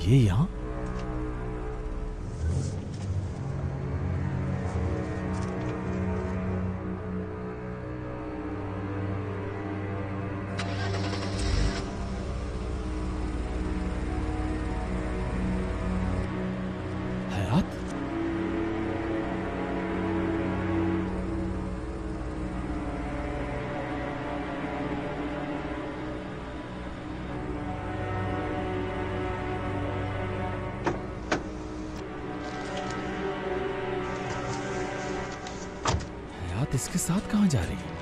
ये यहाँ? हयात? हयात इसके साथ कहां जा रही है?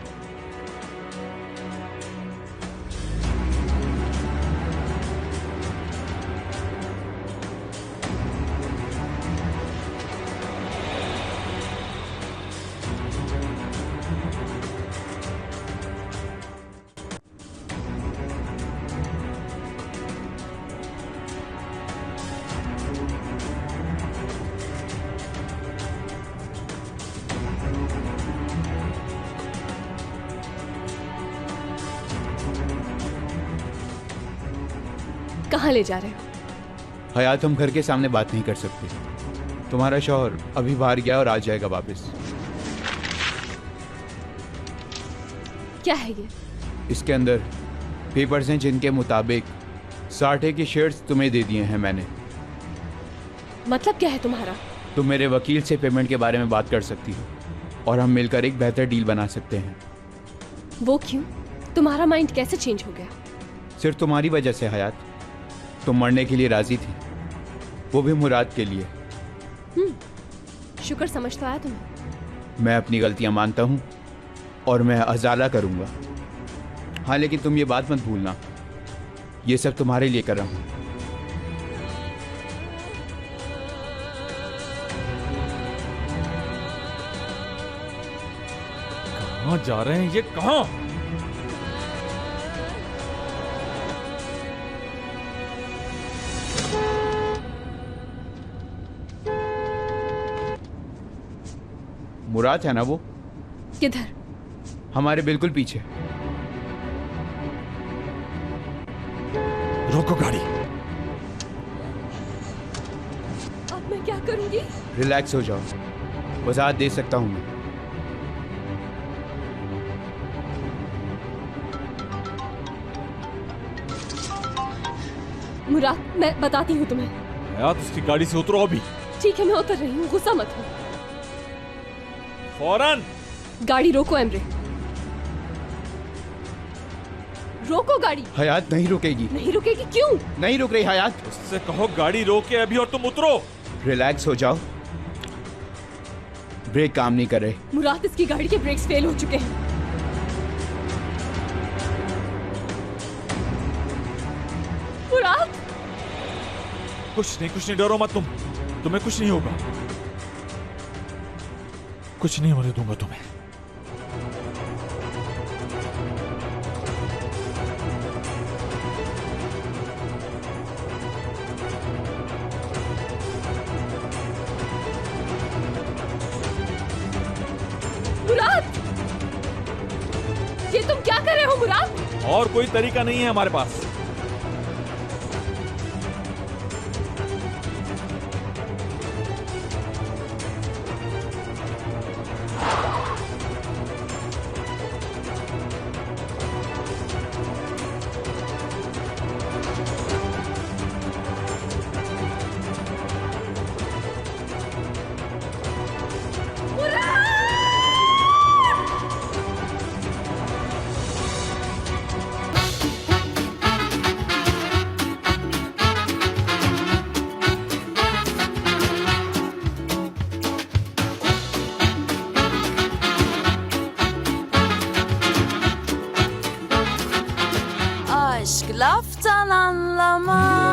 कहाँ ले जा रहे हो? हयात, हम घर के सामने बात नहीं कर सकते। तुम्हारा शौहर अभी बाहर गया और आ जाएगा वापस। क्या है ये? इसके अंदर पेपर्स हैं जिनके मुताबिक 60 की शेयर्स तुम्हें दे दिए हैं मैंने। मतलब क्या है तुम्हारा? तुम मेरे वकील से पेमेंट के बारे में बात कर सकती हो और हम मिलकर एक बेहतर डील बना सकते हैं। वो क्यों? तुम्हारा माइंड कैसे चेंज हो गया? सिर्फ तुम्हारी वजह से हयात। तुम मरने के लिए राजी थी, वो भी मुराद के लिए। शुक्र समझ तो आया तुम्हें। मैं अपनी गलतियां मानता हूं और मैं अजाला करूंगा। हाँ, लेकिन तुम ये बात मत भूलना, ये सब तुम्हारे लिए कर रहा हूं। कहां जा रहे हैं ये? कहां? मुराद है ना वो? किधर? हमारे बिल्कुल पीछे। रोको गाड़ी। अब मैं क्या करूंगी? रिलैक्स हो जाओ, वजाहत दे सकता हूं मैं। मुराद, मैं बताती हूँ तुम्हें। हयात, उसकी गाड़ी से उतरो अभी। ठीक है, मैं उतर रही हूँ, गुस्सा मत हो। फौरन गाड़ी रोको एमरे, रोको गाड़ी। हयात नहीं रुकेगी। नहीं रुकेगी? क्यों? नहीं रुक रही हयात। उससे कहो गाड़ी रोके अभी और तुम उतरो। रिलैक्स हो जाओ, ब्रेक काम नहीं कर रहे। मुराद, इसकी गाड़ी के ब्रेक्स फेल हो चुके हैं। मुराद! कुछ नहीं, डरो मत तुम। तुम्हें कुछ नहीं होगा। कुछ नहीं होने दूंगा तुम्हें। मुराद! ये तुम क्या कर रहे हो मुराद? और कोई तरीका नहीं है हमारे पास। Aşk laftan anlamaz.